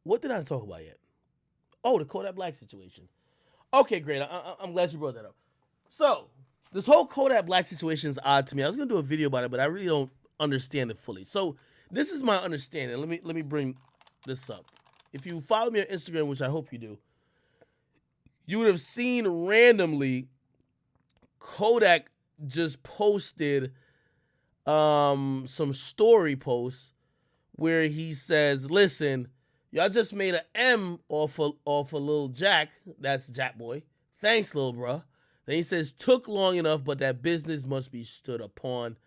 What did I talk about yet? Oh, the Kodak Black situation. Okay, great. I'm glad you brought that up. So, this whole Kodak Black situation is odd to me. I was gonna do a video about it, but I really don't understand it fully. So, this is my understanding. Let me bring this up. If you follow me on Instagram, which I hope you do, you would have seen randomly Kodak just posted some story posts where he says, "Listen, y'all just made an M off a little Jack. That's Jackboy. Thanks, little bruh." Then he says, "Took long enough, but that business must be stood upon."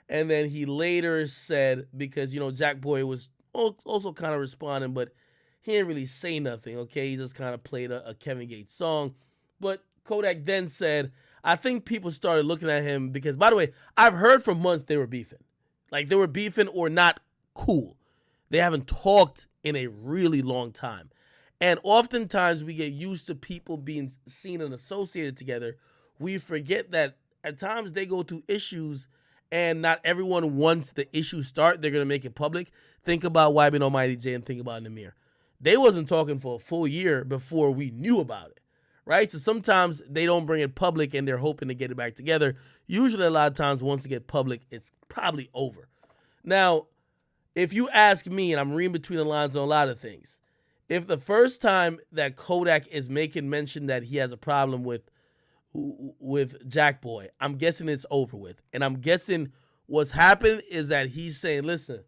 And then he later said, because Jackboy was also kind of responding, but he didn't really say nothing. Okay, he just kind of played a Kevin Gates song. But Kodak then said, "I think people started looking at him because, by the way, I've heard for months they were beefing, like they were beefing or not cool. They haven't talked in a really long time." And oftentimes we get used to people being seen and associated together. We forget that at times they go through issues and not everyone wants the issue start. They're going to make it public. Think about YB and Almighty J and think about Namir. They wasn't talking for a full year before we knew about it, right? So sometimes they don't bring it public and they're hoping to get it back together. Usually a lot of times once it get public, it's probably over. Now, if you ask me, and I'm reading between the lines on a lot of things, if the first time that Kodak is making mention that he has a problem with Jackboy, I'm guessing it's over with. And I'm guessing what's happened is that he's saying, "Listen,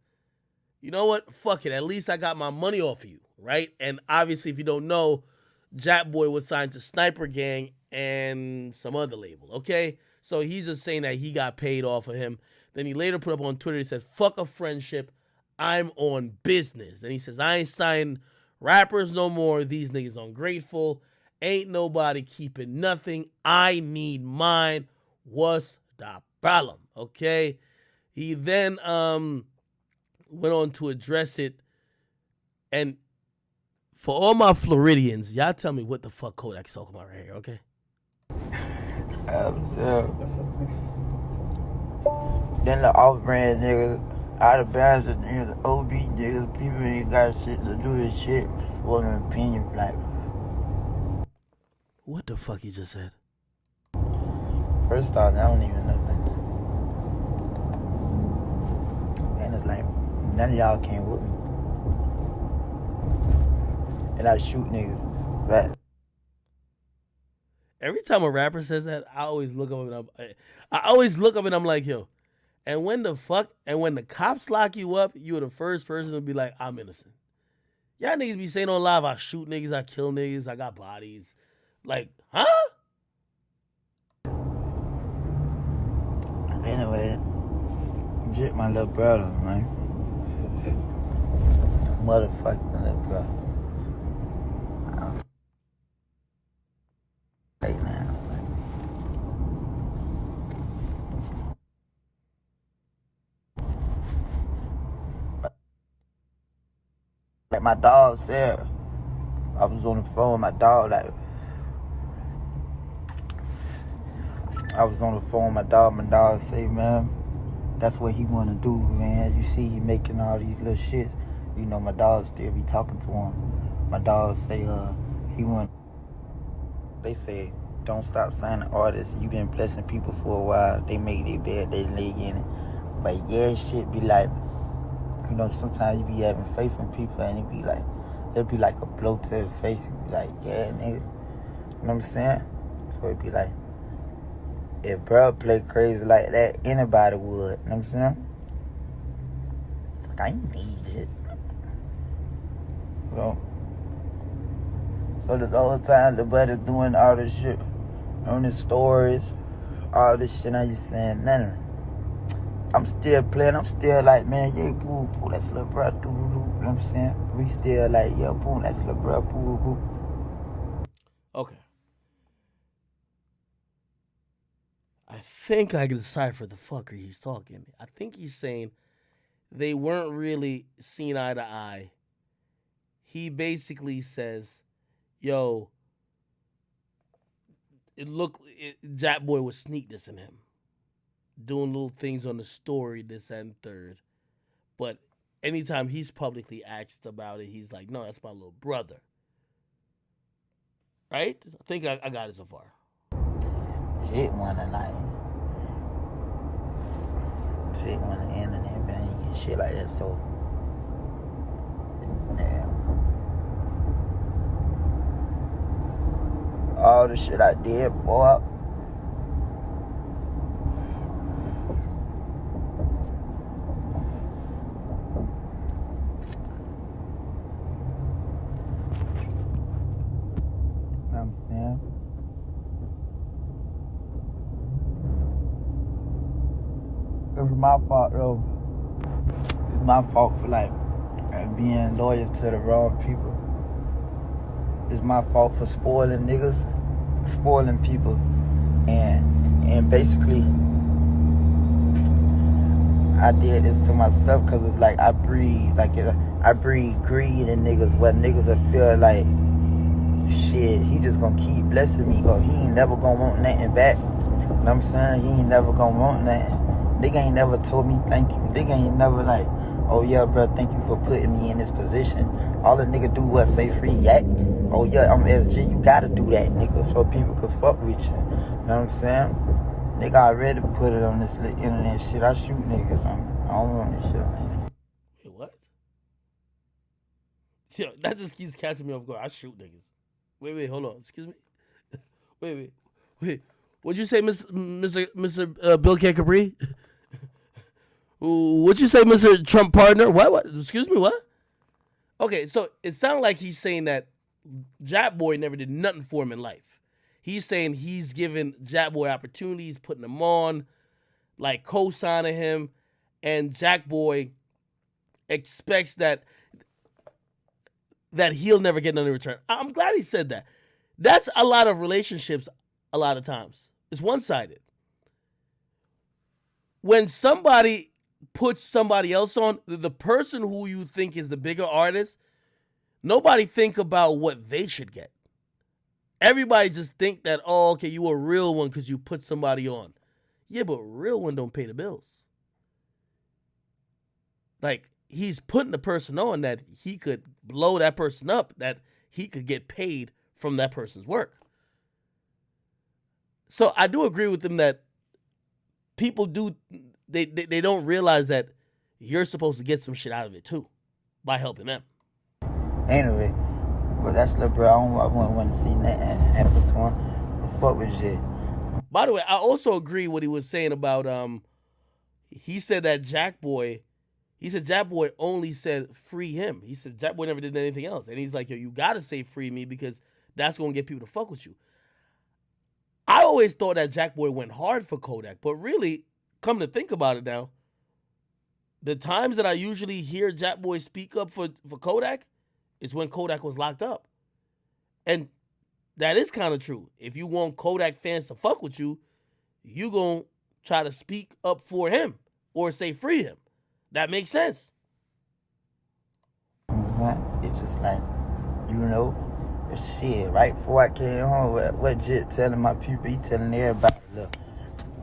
you know what? Fuck it. At least I got my money off of you," right? And obviously, if you don't know, Jackboy was signed to Sniper Gang and some other label, okay? So he's just saying that he got paid off of him. Then he later put up on Twitter, he said, "Fuck a friendship. I'm on business." And he says, "I ain't signing rappers no more. These niggas ungrateful. Ain't nobody keeping nothing. I need mine. What's the problem?" Okay. He then went on to address it. And for all my Floridians, y'all tell me what the fuck Kodak's talking about right here, okay? Uh, then the off-brand niggas, out of bounds niggas, OB niggas, people ain't got shit to do with shit for an opinion, like. What the fuck he just said? First off, I don't even know that. And it's like, none of y'all came with me. And I shoot niggas, right? Every time a rapper says that, I always look up and I'm like, yo. And when the cops lock you up, you're the first person to be like, "I'm innocent." Y'all niggas be saying on live, "I shoot niggas, I kill niggas, I got bodies." Like, huh? Anyway, Jit my little brother, man. Motherfucking little brother. Right now, like my dog said, I was on the phone with my dog, like, my dog say, "Man, that's what he wanna do, man. You see he making all these little shits." You know, my dog still be talking to him. My dog say, he want, they say, "Don't stop signing artists. You been blessing people for a while. They make their bed, they lay in it." But yeah, shit be like, sometimes you be having faith in people and it'll be like a blow to the face. You be like, "Yeah, nigga." You know what I'm saying? So it'd be like, if bro play crazy like that, anybody would. You know what I'm saying? Like, I ain't need it. You know? So this whole time the buddy's doing all this shit on his stories, all this shit, I just saying nothing. I'm still playing, I'm still like, "Man, yeah, boo, that's little bro, doo doo. You know what I'm saying? We still like, "Yeah, boo, that's little bro, boo boo." Okay. I think I can decipher the fucker he's talking. I think he's saying they weren't really seen eye to eye. He basically says, "Yo, Jackboy was sneak dissing him, doing little things on the story, this and third. But anytime he's publicly asked about it, he's like, no, that's my little brother. Right? I think I got it so far. Shit wanna like, shit wanna internet bang and shit like that. So, damn, all the shit I did, boy. I'm saying. It was my fault though. It's my fault for like being loyal to the wrong people. It's my fault for spoiling niggas, spoiling people, and basically I did this to myself because it's like I breed greed in niggas where niggas will feel like shit, he just gonna keep blessing me or he ain't never gonna want nothing back. You know what I'm saying? He ain't never gonna want nothing. Nigga ain't never told me thank you. Nigga ain't never like, oh yeah, bro, thank you for putting me in this position. All the nigga do was say free yak. Oh yeah, I'm SG, you gotta do that, nigga, so people can fuck with you. You know what I'm saying? Nigga already put it on this internet shit. I shoot niggas. I don't want this shit on the internet. Wait, what? Yo, that just keeps catching me off guard. I shoot niggas. Wait, hold on. Excuse me. wait. What'd you say, Mr. Bill K. Capri? What'd you say, Mr. Trump partner? What? Excuse me, what? Okay, so it sounded like he's saying that Jackboy never did nothing for him in life. He's saying he's giving Jackboy opportunities, putting him on, like co-signing him, and Jackboy expects that he'll never get none in return. I'm glad he said that. That's a lot of relationships a lot of times. It's one-sided. When somebody puts somebody else on, the person who you think is the bigger artist, nobody think about what they should get. Everybody just think that, oh, okay, you a real one because you put somebody on. Yeah, but real one don't pay the bills. Like, he's putting the person on that he could blow that person up, that he could get paid from that person's work. So I do agree with him that people they don't realize that you're supposed to get some shit out of it too by helping them. Anyway, but that's the bro. I wouldn't want to see nothing happen to him. Fuck with shit. By the way, I also agree what he was saying about he said that Jackboy only said free him. He said Jackboy never did anything else. And he's like, yo, you gotta say free me because that's gonna get people to fuck with you. I always thought that Jackboy went hard for Kodak, but really, come to think about it now, the times that I usually hear Jackboy speak up for Kodak is when Kodak was locked up. And that is kind of true. If you want Kodak fans to fuck with you, you gonna try to speak up for him or say free him. That makes sense. It's just like, you know, shit, right before I came home, what Jit telling my people, he telling everybody, look,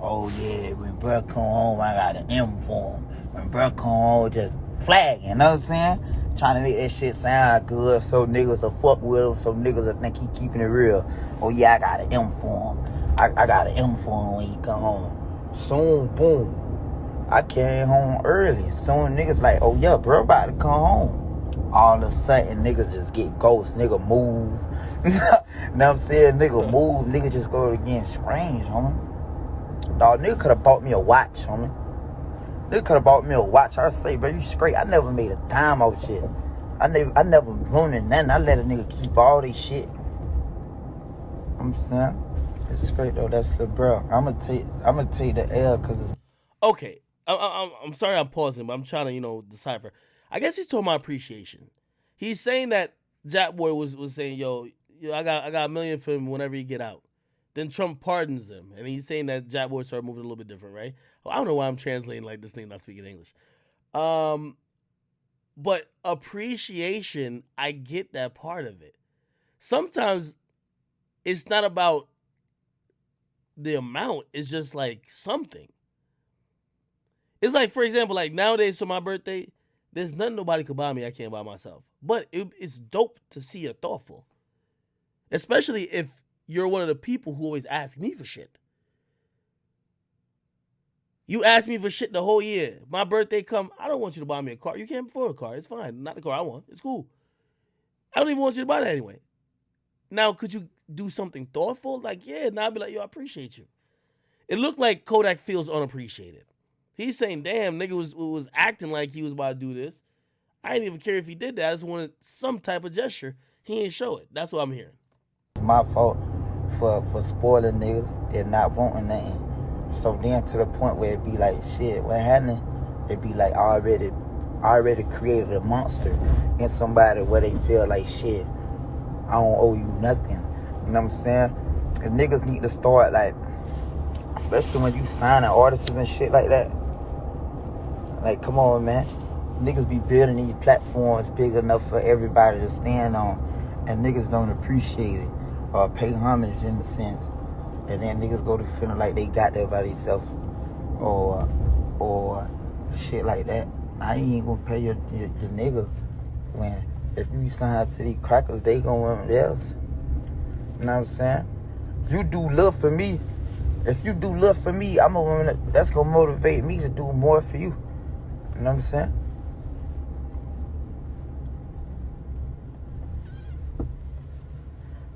oh yeah, when bro come home, I got an M for him. When bro come home, just flagging, you know what I'm saying? Trying to make that shit sound good so niggas will fuck with him, so niggas will think he keeping it real. Oh yeah, I got an M for him. I got an M for him when he come home. Soon, boom, I came home early. Soon niggas like, oh yeah, bro about to come home. All of a sudden, niggas just get ghost. Nigga move. You know what I'm saying? Nigga move. Nigga just go again strange, homie. Dog, nigga could have bought me a watch, homie. Nigga could have bought me a watch. I say, bro, you straight. I never made a dime out shit. I never ruined nothing. I let a nigga keep all this shit. I'm saying? It's straight though. That's the bro. I'ma take the L because it's... Okay. I'm sorry I'm pausing, but I'm trying to, decipher. I guess he's talking about appreciation. He's saying that Jackboy was saying, yo, I got $1 million for him whenever he get out. Then Trump pardons him, and he's saying that Jackboy started moving a little bit different, right? Well, I don't know why I'm translating like this thing, not speaking English. But appreciation, I get that part of it. Sometimes it's not about the amount, it's just like something. It's like, for example, like nowadays for my birthday, There's nothing nobody could buy me I can't buy myself. But it's dope to see you're thoughtful. Especially if you're one of the people who always ask me for shit. You ask me for shit the whole year. My birthday come, I don't want you to buy me a car. You can't afford a car. It's fine. Not the car I want. It's cool. I don't even want you to buy that anyway. Now, could you do something thoughtful? Like, yeah, now I'd be like, yo, I appreciate you. It looked like Kodak feels unappreciated. He's saying, damn, nigga was acting like he was about to do this. I didn't even care if he did that. I just wanted some type of gesture. He ain't show it. That's what I'm hearing. It's my fault for spoiling niggas and not wanting nothing. So then to the point where it be like, shit, what happened? It be like I already created a monster in somebody where they feel like, shit, I don't owe you nothing. You know what I'm saying? And niggas need to start, like, especially when you signing artists and shit like that. Like, come on, man. Niggas be building these platforms big enough for everybody to stand on, and niggas don't appreciate it or pay homage in the sense. And then niggas go to feeling like they got that by themselves or shit like that. I ain't gonna pay your nigga when if you sign to these crackers, they gonna want theirs. You know what I'm saying? If you do love for me, that's gonna motivate me to do more for you. You know what I'm saying?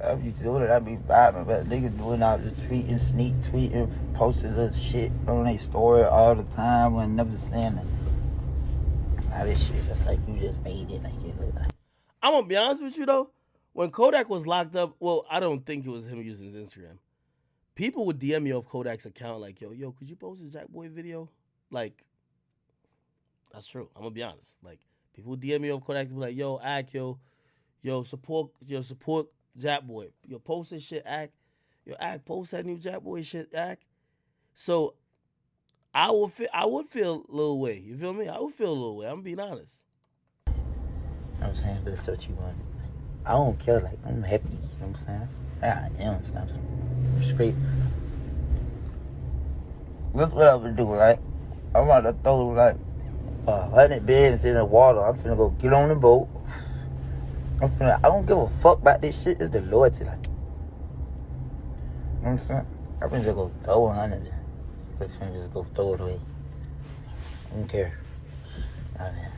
I be doing it, I be vibing, but niggas doing all the tweeting, sneak tweeting, posting little shit on their story all the time when never saying it. Now this shit just like you just made it like it look like. I'm gonna be honest with you though. When Kodak was locked up, well, I don't think it was him using his Instagram. People would DM me off Kodak's account like, yo, could you post a Jackboy video? Like, that's true. I'm gonna be honest. Like, people would DM me off Kodak to be like, yo, Ak, support Jackboy. Yo, post this shit, Ak. Yo, Ak, post that new Jackboy shit, Ak. So I would feel a little way. You feel me? I would feel a little way. I'm being honest. You know what I'm saying? That's what you want. Like, I don't care. Like, I'm happy. You know what I'm saying? I am. I'm straight. That's what I would do, right? I'm about to throw, like, 100 beds in the water. I'm finna go get on the boat. I don't give a fuck about this shit. It's the loyalty, like. You know what I'm saying? I'm finna just go throw 100. I'm finna just go throw it away. I don't care. I mean,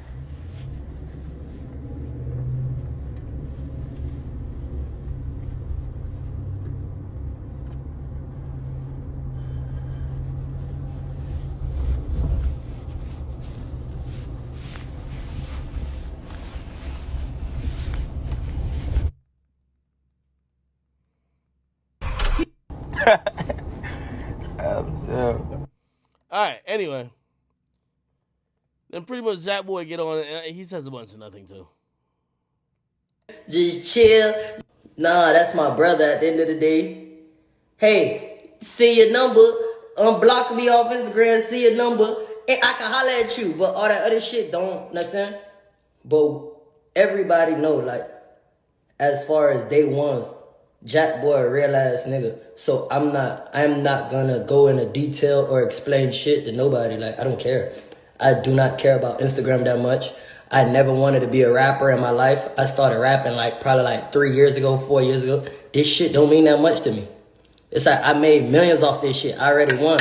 All right. Anyway, then pretty much Jackboy get on and he says a bunch of nothing too. Just chill. Nah, that's my brother at the end of the day. Hey, see your number. Unblock me off Instagram, see your number. And I can holler at you. But all that other shit don't, understand? But everybody know, like, as far as day one, Jackboy a real ass nigga. So I'm not gonna go into detail or explain shit to nobody. Like, I don't care. I do not care about Instagram that much. I never wanted to be a rapper in my life. I started rapping probably 3 years ago, 4 years ago. This shit don't mean that much to me. It's like I made millions off this shit. I already won.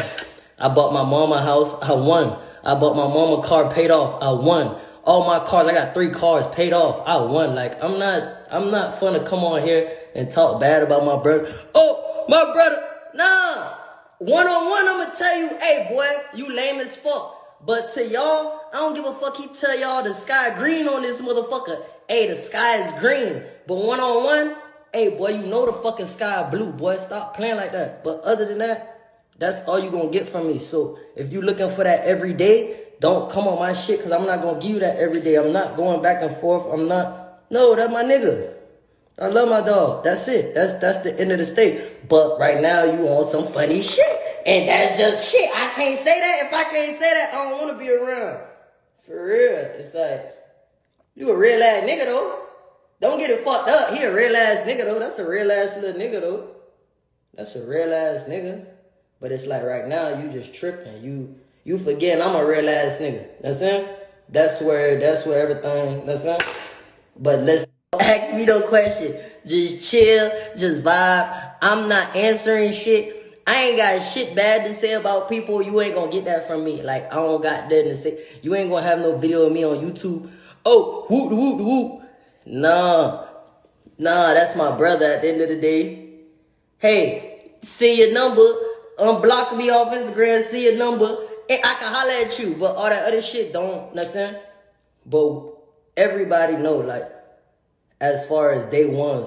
I bought my mama a house. I won. I bought my mama a car, paid off. I won. All my cars, I got 3 cars paid off. I won. Like, I'm not fun to come on here and talk bad about my brother. Oh, my brother. Nah. One-on-one, I'ma tell you, hey, boy, you lame as fuck. But to y'all, I don't give a fuck. He tell y'all the sky green on this motherfucker. Hey, the sky is green. But one-on-one, hey, boy, you know the fucking sky blue, boy. Stop playing like that. But other than that, that's all you gonna get from me. So if you looking for that every day, don't come on my shit, because I'm not gonna give you that every day. I'm not going back and forth. No, that's my nigga. I love my dog. That's it. That's the end of the state. But right now, you on some funny shit. And that's just shit. I can't say that. If I can't say that, I don't want to be around. For real. It's like, you a real ass nigga, though. Don't get it fucked up. He a real ass nigga, though. That's a real ass little nigga, though. That's a real ass nigga. But it's like right now, you just tripping. You forgetting I'm a real ass nigga. You know what I'm saying? That's where everything. That's not. But let's ask me no question. Just chill, just vibe. I'm not answering shit. I ain't got shit bad to say about people. You ain't gonna get that from me. Like I don't got nothing to say. You ain't gonna have no video of me on YouTube. Oh, whoop whoop whoop. Nah, that's my brother. At the end of the day, hey, see your number. Unblock me off Instagram. See your number, and I can holler at you. But all that other shit don't. Nothing. But everybody know, like, as far as day one,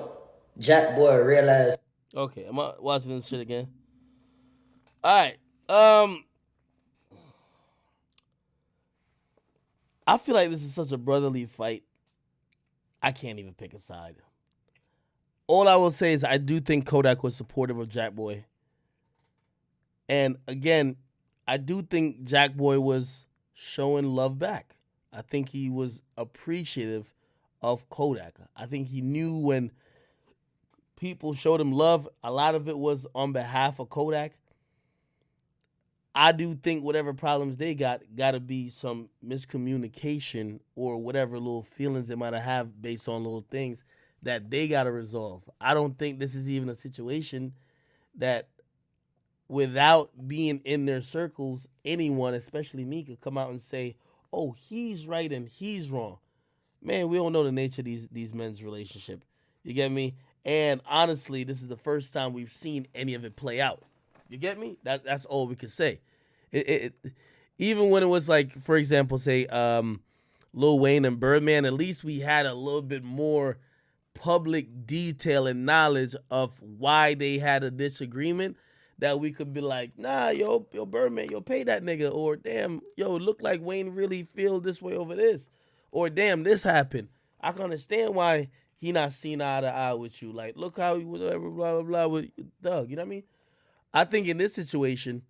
Jackboy realized. Okay, am I watching this shit again? All right. Um, I feel like this is such a brotherly fight. I can't even pick a side. All I will say is I do think Kodak was supportive of Jackboy. And again, I do think Jackboy was showing love back. I think he was appreciative of Kodak. I think he knew when people showed him love, a lot of it was on behalf of Kodak. I do think whatever problems they got to be some miscommunication or whatever little feelings they might have based on little things that they got to resolve. I don't think this is even a situation that without being in their circles, anyone, especially me, could come out and say, oh, he's right and he's wrong. Man, we don't know the nature of these men's relationship. You get me? And honestly, this is the first time we've seen any of it play out. You get me? That's all we could say. Even when it was like, for example, say Lil Wayne and Birdman, at least we had a little bit more public detail and knowledge of why they had a disagreement that we could be like, nah, yo Birdman, yo, pay that nigga, or damn, yo, it look like Wayne really feel this way over this, or damn, this happened. I can understand why he not seen eye to eye with you. Like, look how he was, blah blah blah with Doug. You know what I mean? I think in this situation,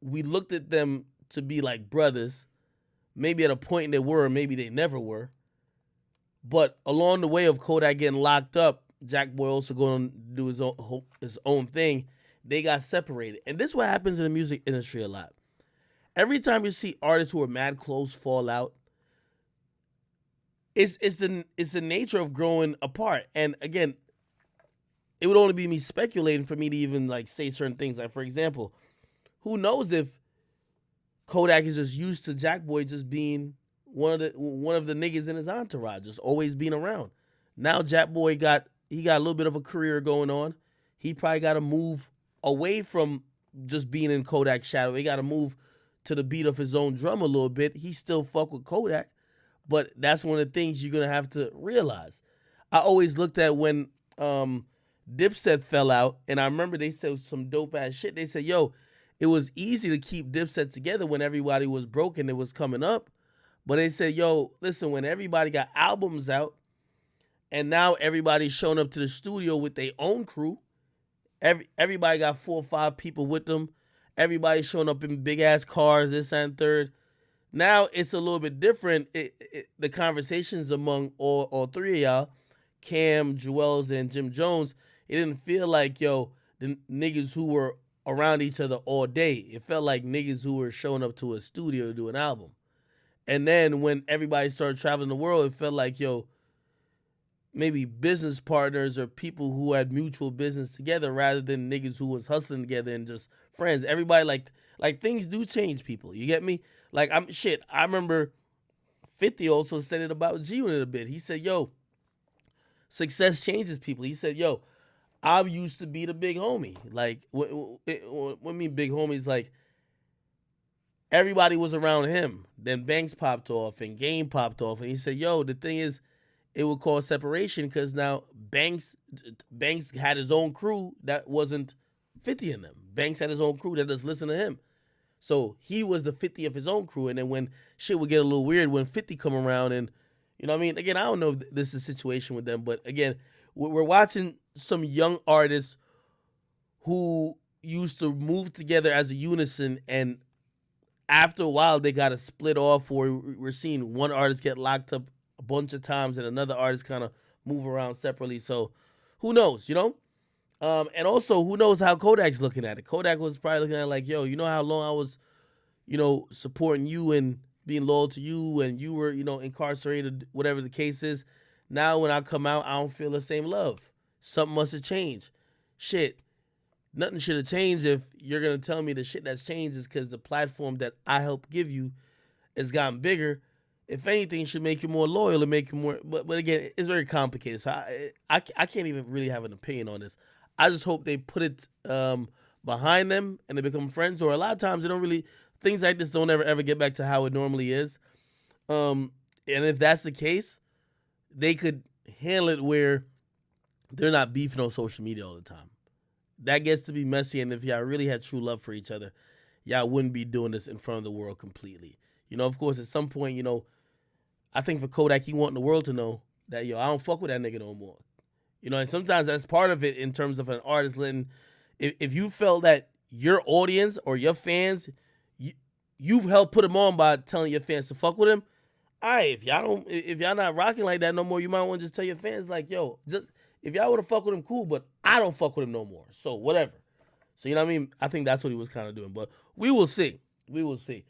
we looked at them to be like brothers. Maybe at a point they were, maybe they never were. But along the way of Kodak getting locked up, Jackboy also going to do his own thing. They got separated, and this is what happens in the music industry a lot. Every time you see artists who are mad close fall out, it's the nature of growing apart. And again, it would only be me speculating for me to even like say certain things. Like, for example, who knows if Kodak is just used to Jackboy just being one of the niggas in his entourage, just always being around. Now Jackboy got a little bit of a career going on. He probably got to move away from just being in Kodak's shadow. He got to move to the beat of his own drum a little bit. He still fuck with Kodak, but that's one of the things you're gonna have to realize. I always looked at when Dipset fell out, and I remember they said some dope ass shit. They said, yo, it was easy to keep Dipset together when everybody was broke and it was coming up. But they said, yo, listen, when everybody got albums out and now everybody's showing up to the studio with their own crew, everybody got 4 or 5 people with them. Everybody's showing up in big ass cars, this and third. Now it's a little bit different. The conversations among all three of y'all, Cam, Jewels, and Jim Jones, it didn't feel like, yo, the niggas who were around each other all day. It felt like niggas who were showing up to a studio to do an album. And then when everybody started traveling the world, it felt like, yo, maybe business partners or people who had mutual business together rather than niggas who was hustling together and just friends. Everybody like things do change people. You get me? Like I remember 50 also said it about G-Unit a bit. He said, yo, success changes people. He said, yo, I used to be the big homie. Like, what I mean big homies, like, everybody was around him. Then Banks popped off and Game popped off. And he said, yo, the thing is, it would cause separation because now Banks had his own crew that wasn't 50 in them. Banks had his own crew that just listened to him. So he was the 50 of his own crew. And then when shit would get a little weird when 50 come around and, you know what I mean? Again, I don't know if this is a situation with them, but again, we're watching some young artists who used to move together as a unison, and after a while they got to split off, or we're seeing one artist get locked up a bunch of times and another artist kind of move around separately. So who knows, you know? And also, who knows how Kodak's looking at it? Kodak was probably looking at it like, yo, you know how long I was, you know, supporting you and being loyal to you and you were, incarcerated, whatever the case is. Now when I come out, I don't feel the same love. Something must have changed. Shit, nothing should have changed if you're gonna tell me the shit that's changed is because the platform that I helped give you has gotten bigger. If anything, it should make you more loyal and make you more. But again, it's very complicated. So I can't even really have an opinion on this. I just hope they put it behind them and they become friends. Or a lot of times they don't really, things like this don't ever get back to how it normally is. And if that's the case, they could handle it where they're not beefing on social media all the time. That gets to be messy, and if y'all really had true love for each other, y'all wouldn't be doing this in front of the world completely. Of course, at some point, I think for Kodak, he wanting the world to know that, I don't fuck with that nigga no more. And sometimes that's part of it in terms of an artist letting, if you felt that your audience or your fans, you helped put them on by telling your fans to fuck with him. All right, if y'all not rocking like that no more, you might want to just tell your fans like, yo, just if y'all would have fuck with him, cool, but I don't fuck with him no more. So whatever. So you know what I mean? I think that's what he was kind of doing, but we will see. We will see.